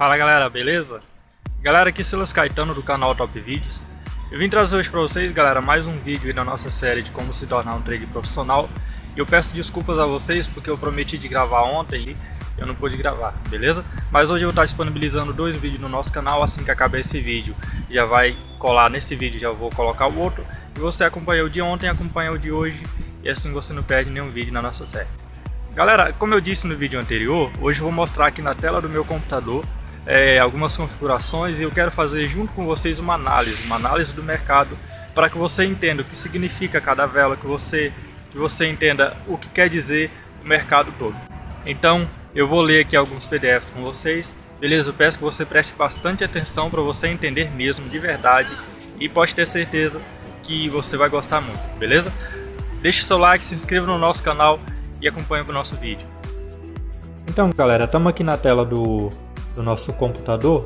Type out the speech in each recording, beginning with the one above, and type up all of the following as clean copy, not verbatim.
Fala galera, beleza? Galera, aqui é Silas Caetano do canal Top Vídeos. Eu vim trazer hoje para vocês, galera, mais um vídeo aí da nossa série de como se tornar um trader profissional. E eu peço desculpas a vocês porque eu prometi de gravar ontem e eu não pude gravar, beleza? Mas hoje eu vou estar disponibilizando dois vídeos no nosso canal. Assim que acabar esse vídeo, já vai colar nesse vídeo, já vou colocar o outro. E você acompanha o de ontem, acompanha o de hoje, e assim você não perde nenhum vídeo na nossa série. Galera, como eu disse no vídeo anterior, hoje eu vou mostrar aqui na tela do meu computador algumas configurações, e eu quero fazer junto com vocês uma análise do mercado, para que você entenda o que significa cada vela, que você entenda o que quer dizer o mercado todo. Então eu vou ler aqui alguns PDFs com vocês, beleza? Eu peço que você preste bastante atenção para você entender mesmo de verdade, e pode ter certeza que você vai gostar muito, beleza? Deixe seu like, se inscreva no nosso canal e acompanhe o nosso vídeo. Então galera, estamos aqui na tela do nosso computador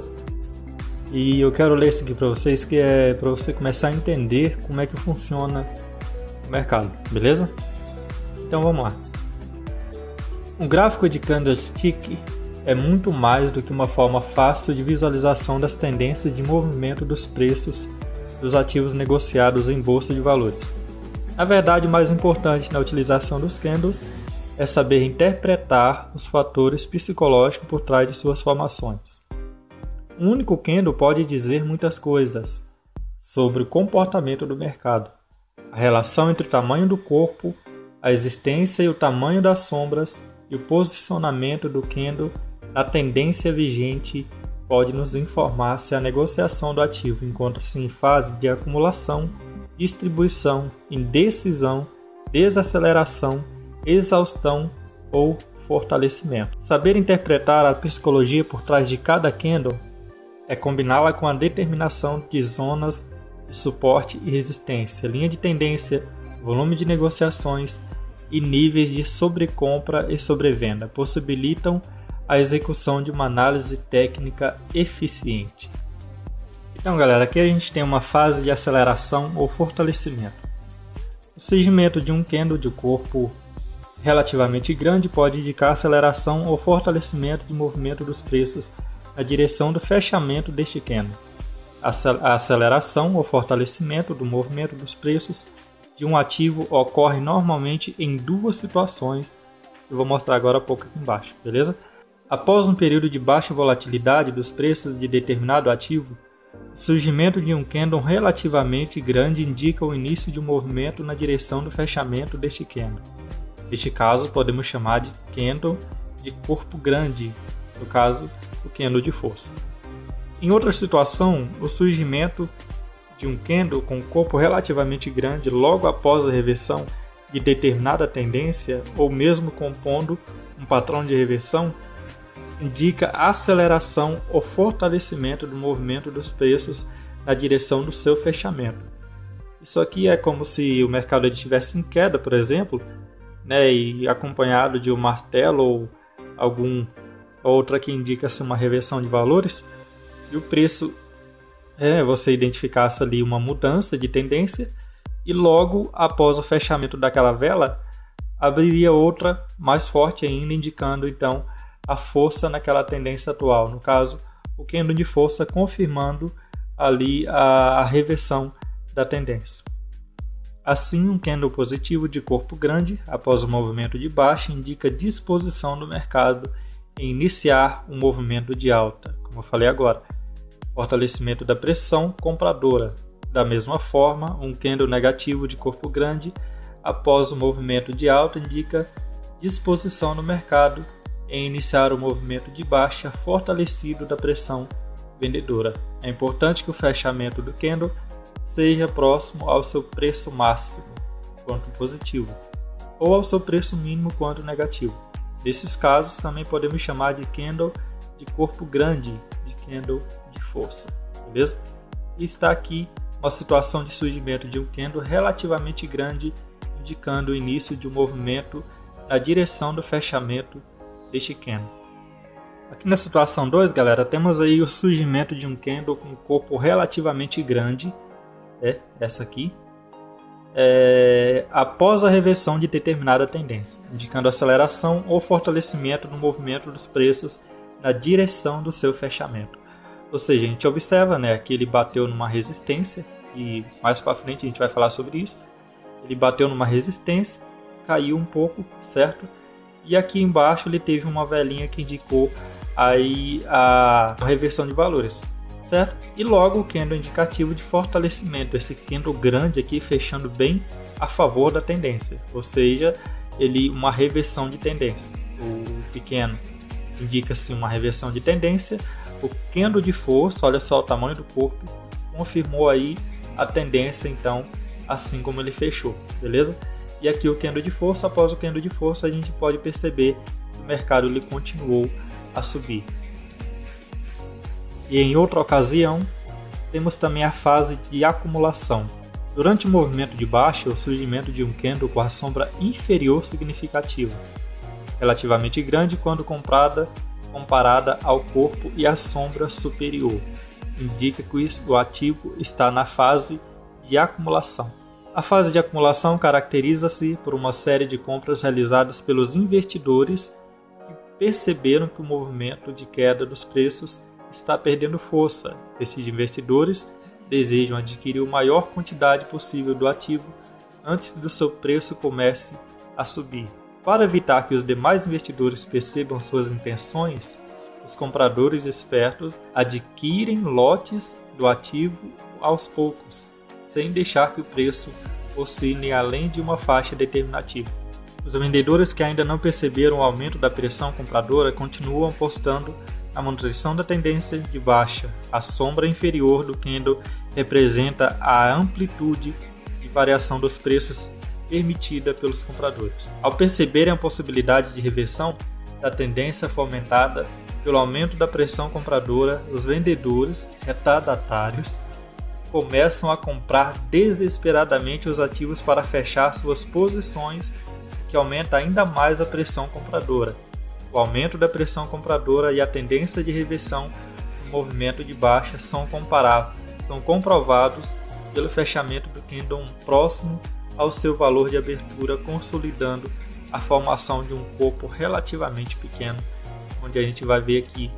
e eu quero ler isso aqui para vocês, que é para você começar a entender como é que funciona o mercado, beleza? Então vamos lá. Um gráfico de candlestick é muito mais do que uma forma fácil de visualização das tendências de movimento dos preços dos ativos negociados em bolsa de valores. Na verdade, o mais importante na utilização dos candles é saber interpretar os fatores psicológicos por trás de suas formações. Um único candle pode dizer muitas coisas sobre o comportamento do mercado, a relação entre o tamanho do corpo, a existência e o tamanho das sombras, e o posicionamento do candle na tendência vigente pode nos informar se a negociação do ativo encontra-se em fase de acumulação, distribuição, indecisão, desaceleração, exaustão ou fortalecimento. Saber interpretar a psicologia por trás de cada candle é combiná-la com a determinação de zonas de suporte e resistência, linha de tendência, volume de negociações e níveis de sobrecompra e sobrevenda. Possibilitam a execução de uma análise técnica eficiente. Então galera, aqui a gente tem uma fase de aceleração ou fortalecimento. O surgimento de um candle de corpo relativamente grande pode indicar aceleração ou fortalecimento de movimento dos preços na direção do fechamento deste candle. A aceleração ou fortalecimento do movimento dos preços de um ativo ocorre normalmente em duas situações. Eu vou mostrar agora há pouco aqui embaixo, beleza? Após um período de baixa volatilidade dos preços de determinado ativo, o surgimento de um candle relativamente grande indica o início de um movimento na direção do fechamento deste candle. Neste caso, podemos chamar de candle de corpo grande, no caso, o candle de força. Em outra situação, o surgimento de um candle com corpo relativamente grande logo após a reversão de determinada tendência, ou mesmo compondo um padrão de reversão, indica a aceleração ou fortalecimento do movimento dos preços na direção do seu fechamento. Isso aqui é como se o mercado estivesse em queda, por exemplo, e acompanhado de um martelo ou algum outra que indica-se uma reversão de valores, e o preço você identificasse ali uma mudança de tendência, e logo após o fechamento daquela vela abriria outra mais forte ainda, indicando então a força naquela tendência atual, no caso o candle de força, confirmando ali a reversão da tendência. Assim, um candle positivo de corpo grande após o movimento de baixa indica disposição do mercado em iniciar um movimento de alta, como eu falei agora, fortalecimento da pressão compradora. Da mesma forma, um candle negativo de corpo grande após o movimento de alta indica disposição do mercado em iniciar o movimento de baixa fortalecido da pressão vendedora. É importante que o fechamento do candle seja próximo ao seu preço máximo, quanto positivo, ou ao seu preço mínimo, quanto negativo. Nesses casos, também podemos chamar de candle de corpo grande, de candle de força, beleza? E está aqui uma situação de surgimento de um candle relativamente grande, indicando o início de um movimento na direção do fechamento deste candle. Aqui na situação 2, galera, temos aí o surgimento de um candle com um corpo relativamente grande, essa aqui, após a reversão de determinada tendência, indicando aceleração ou fortalecimento no movimento dos preços na direção do seu fechamento. Ou seja, a gente observa, né, que ele bateu numa resistência, e mais para frente a gente vai falar sobre isso. Ele bateu numa resistência, caiu um pouco, certo? E aqui embaixo ele teve uma velinha que indicou aí a reversão de valores, certo? E logo o candle indicativo de fortalecimento, esse candle grande aqui fechando bem a favor da tendência, ou seja, uma reversão de tendência. O pequeno indica-se uma reversão de tendência, o candle de força, olha só o tamanho do corpo, confirmou aí a tendência, então, assim como ele fechou, beleza? E aqui o candle de força, após o candle de força, a gente pode perceber que o mercado ele continuou a subir. E em outra ocasião, temos também a fase de acumulação. Durante o movimento de baixa, o surgimento de um candle com a sombra inferior significativa, relativamente grande quando comparada ao corpo e à sombra superior, indica que o ativo está na fase de acumulação. A fase de acumulação caracteriza-se por uma série de compras realizadas pelos investidores que perceberam que o movimento de queda dos preços está perdendo força. Esses investidores desejam adquirir a maior quantidade possível do ativo antes do seu preço comece a subir. Para evitar que os demais investidores percebam suas intenções, os compradores espertos adquirem lotes do ativo aos poucos, sem deixar que o preço oscile além de uma faixa determinativa. Os vendedores que ainda não perceberam o aumento da pressão compradora continuam apostando na manutenção da tendência de baixa. A sombra inferior do candle representa a amplitude de variação dos preços permitida pelos compradores. Ao perceberem a possibilidade de reversão da tendência fomentada pelo aumento da pressão compradora, os vendedores retardatários começam a comprar desesperadamente os ativos para fechar suas posições, o que aumenta ainda mais a pressão compradora. O aumento da pressão compradora e a tendência de reversão no movimento de baixa são comprovados pelo fechamento do candle próximo ao seu valor de abertura, consolidando a formação de um corpo relativamente pequeno, onde a gente vai ver aqui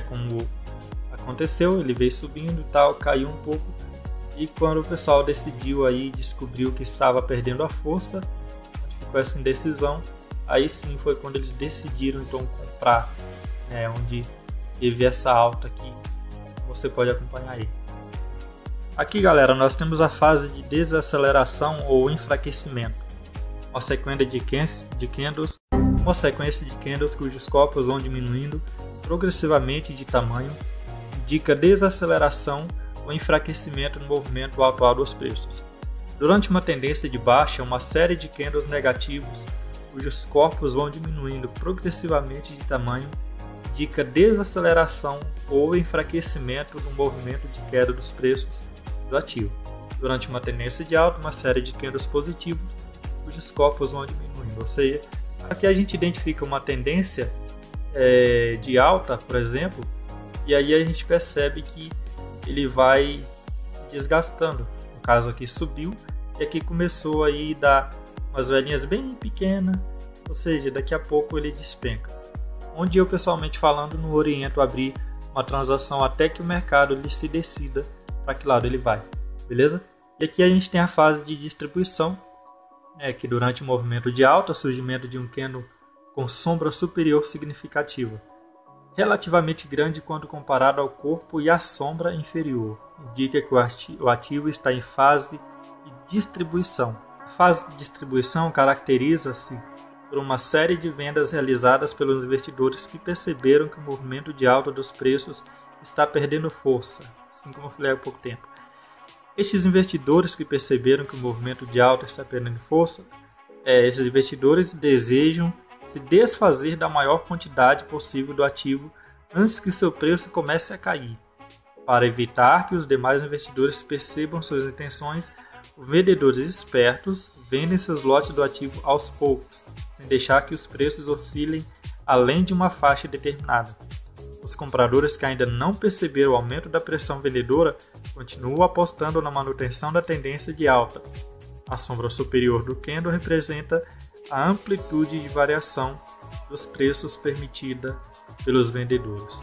como aconteceu, ele veio subindo e tal, caiu um pouco, e quando o pessoal descobriu que estava perdendo a força, onde ficou essa indecisão, aí sim foi quando eles decidiram então comprar, onde teve essa alta aqui, você pode acompanhar aí. Aqui, galera, nós temos a fase de desaceleração ou enfraquecimento, uma sequência de candles cujos corpos vão diminuindo progressivamente de tamanho, indica desaceleração ou enfraquecimento no movimento atual dos preços. Durante uma tendência de baixa, uma série de candles negativos cujos corpos vão diminuindo progressivamente de tamanho, indica desaceleração ou enfraquecimento no movimento de queda dos preços do ativo. Durante uma tendência de alta, uma série de candles positivos cujos corpos vão diminuindo. Ou seja, aqui a gente identifica uma tendência de alta, por exemplo, e aí a gente percebe que ele vai se desgastando. No caso aqui subiu e aqui começou aí a dar umas velinhas bem pequenas, ou seja, daqui a pouco ele despenca. Onde eu pessoalmente falando não oriento a abrir uma transação até que o mercado ele se decida para que lado ele vai, beleza? E aqui a gente tem a fase de distribuição, que durante o movimento de alta, surgimento de um candle com sombra superior significativa, relativamente grande quando comparado ao corpo e à sombra inferior, indica que o ativo está em fase de distribuição. A fase de distribuição caracteriza-se por uma série de vendas realizadas pelos investidores que perceberam que o movimento de alta dos preços está perdendo força, assim como eu falei há pouco tempo. Estes investidores que perceberam que o movimento de alta está perdendo força, esses investidores desejam se desfazer da maior quantidade possível do ativo antes que seu preço comece a cair. Para evitar que os demais investidores percebam suas intenções, os vendedores espertos vendem seus lotes do ativo aos poucos, sem deixar que os preços oscilem além de uma faixa determinada. Os compradores que ainda não perceberam o aumento da pressão vendedora continuam apostando na manutenção da tendência de alta. A sombra superior do candle representa a amplitude de variação dos preços permitida pelos vendedores.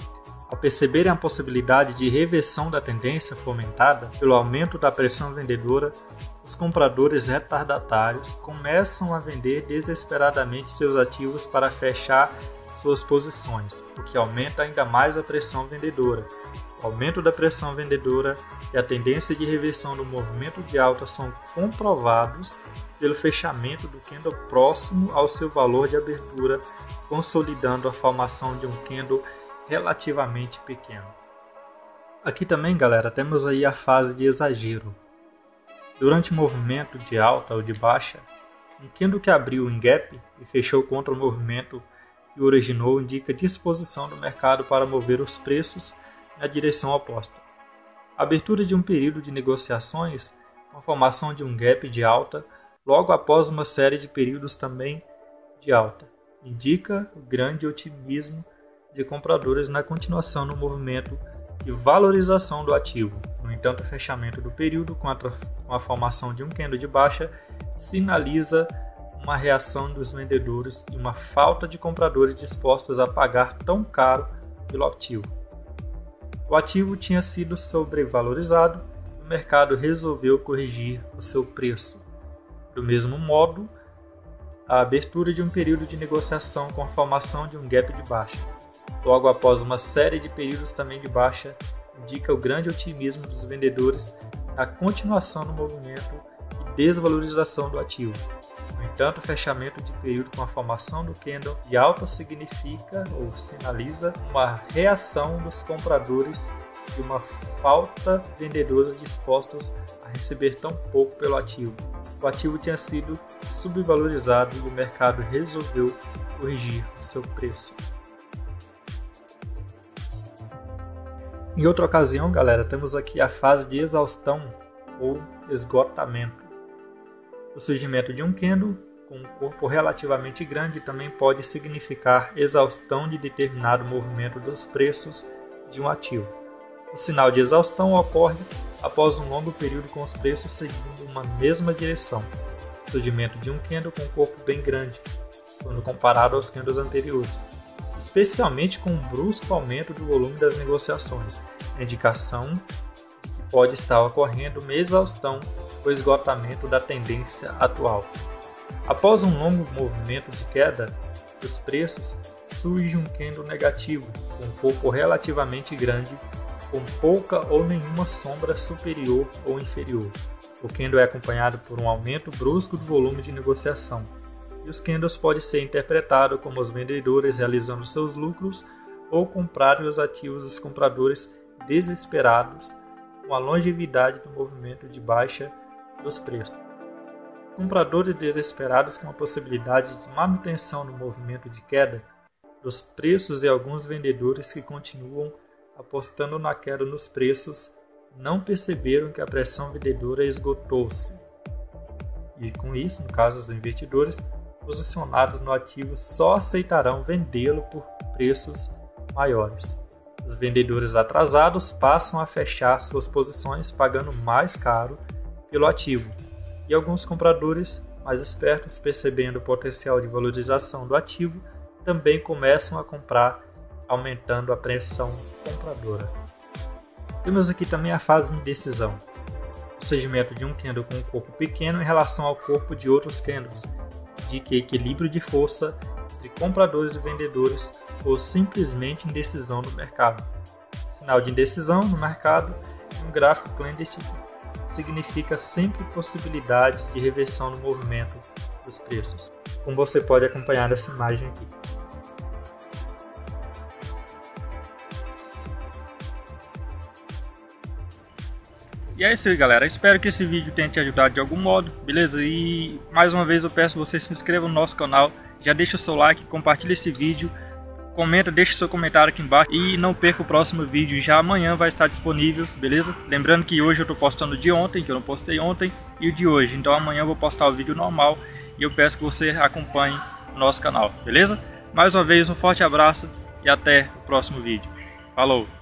Ao perceberem a possibilidade de reversão da tendência fomentada pelo aumento da pressão vendedora, os compradores retardatários começam a vender desesperadamente seus ativos para fechar suas posições, o que aumenta ainda mais a pressão vendedora. O aumento da pressão vendedora e a tendência de reversão do movimento de alta são comprovados pelo fechamento do candle próximo ao seu valor de abertura, consolidando a formação de um candle relativamente pequeno. Aqui também, galera, temos aí a fase de exagero. Durante o movimento de alta ou de baixa, um candle que abriu em gap e fechou contra o movimento que originou indica disposição do mercado para mover os preços na direção oposta. A abertura de um período de negociações com a formação de um gap de alta logo após uma série de períodos também de alta indica o grande otimismo de compradores na continuação do movimento de valorização do ativo. No entanto, o fechamento do período com a formação de um candle de baixa sinaliza uma reação dos vendedores e uma falta de compradores dispostos a pagar tão caro pelo ativo. O ativo tinha sido sobrevalorizado e o mercado resolveu corrigir o seu preço. Do mesmo modo, a abertura de um período de negociação com a formação de um gap de baixa, logo após uma série de períodos também de baixa, indica o grande otimismo dos vendedores na continuação do movimento de desvalorização do ativo. No entanto, o fechamento de período com a formação do candle de alta significa ou sinaliza uma reação dos compradores e uma falta de vendedores dispostos a receber tão pouco pelo ativo. O ativo tinha sido subvalorizado e o mercado resolveu corrigir seu preço. Em outra ocasião, galera, temos aqui a fase de exaustão ou esgotamento. O surgimento de um candle com um corpo relativamente grande também pode significar exaustão de determinado movimento dos preços de um ativo. O sinal de exaustão ocorre após um longo período com os preços seguindo uma mesma direção. O surgimento de um candle com um corpo bem grande, quando comparado aos candles anteriores, especialmente com um brusco aumento do volume das negociações, indicação de que pode estar ocorrendo uma exaustão ou esgotamento da tendência atual. Após um longo movimento de queda dos preços, surge um candle negativo, com um corpo relativamente grande, com pouca ou nenhuma sombra superior ou inferior. O candle é acompanhado por um aumento brusco do volume de negociação, e os candles podem ser interpretados como os vendedores realizando seus lucros ou comprarem os ativos dos compradores desesperados com a longevidade do movimento de baixa dos preços. Compradores desesperados com a possibilidade de manutenção no movimento de queda dos preços e alguns vendedores que continuam apostando na queda nos preços não perceberam que a pressão vendedora esgotou-se. E com isso, no caso os investidores posicionados no ativo só aceitarão vendê-lo por preços maiores. Os vendedores atrasados passam a fechar suas posições pagando mais caro pelo ativo, e alguns compradores mais espertos, percebendo o potencial de valorização do ativo, também começam a comprar, aumentando a pressão compradora. Temos aqui também a fase de indecisão, o surgimento de um candle com um corpo pequeno em relação ao corpo de outros candles, indica equilíbrio de força entre compradores e vendedores ou simplesmente indecisão no mercado. Sinal de indecisão no mercado em um gráfico candlestick significa sempre possibilidade de reversão no movimento dos preços, como você pode acompanhar nessa imagem aqui. E é isso aí, galera, espero que esse vídeo tenha te ajudado de algum modo, beleza? E mais uma vez eu peço que você se inscreva no nosso canal, já deixa o seu like, compartilha esse vídeo, comenta, deixa seu comentário aqui embaixo e não perca o próximo vídeo, já amanhã vai estar disponível, beleza? Lembrando que hoje eu estou postando o de ontem, que eu não postei ontem, e o de hoje, então amanhã eu vou postar o vídeo normal e eu peço que você acompanhe o nosso canal, beleza? Mais uma vez um forte abraço e até o próximo vídeo. Falou!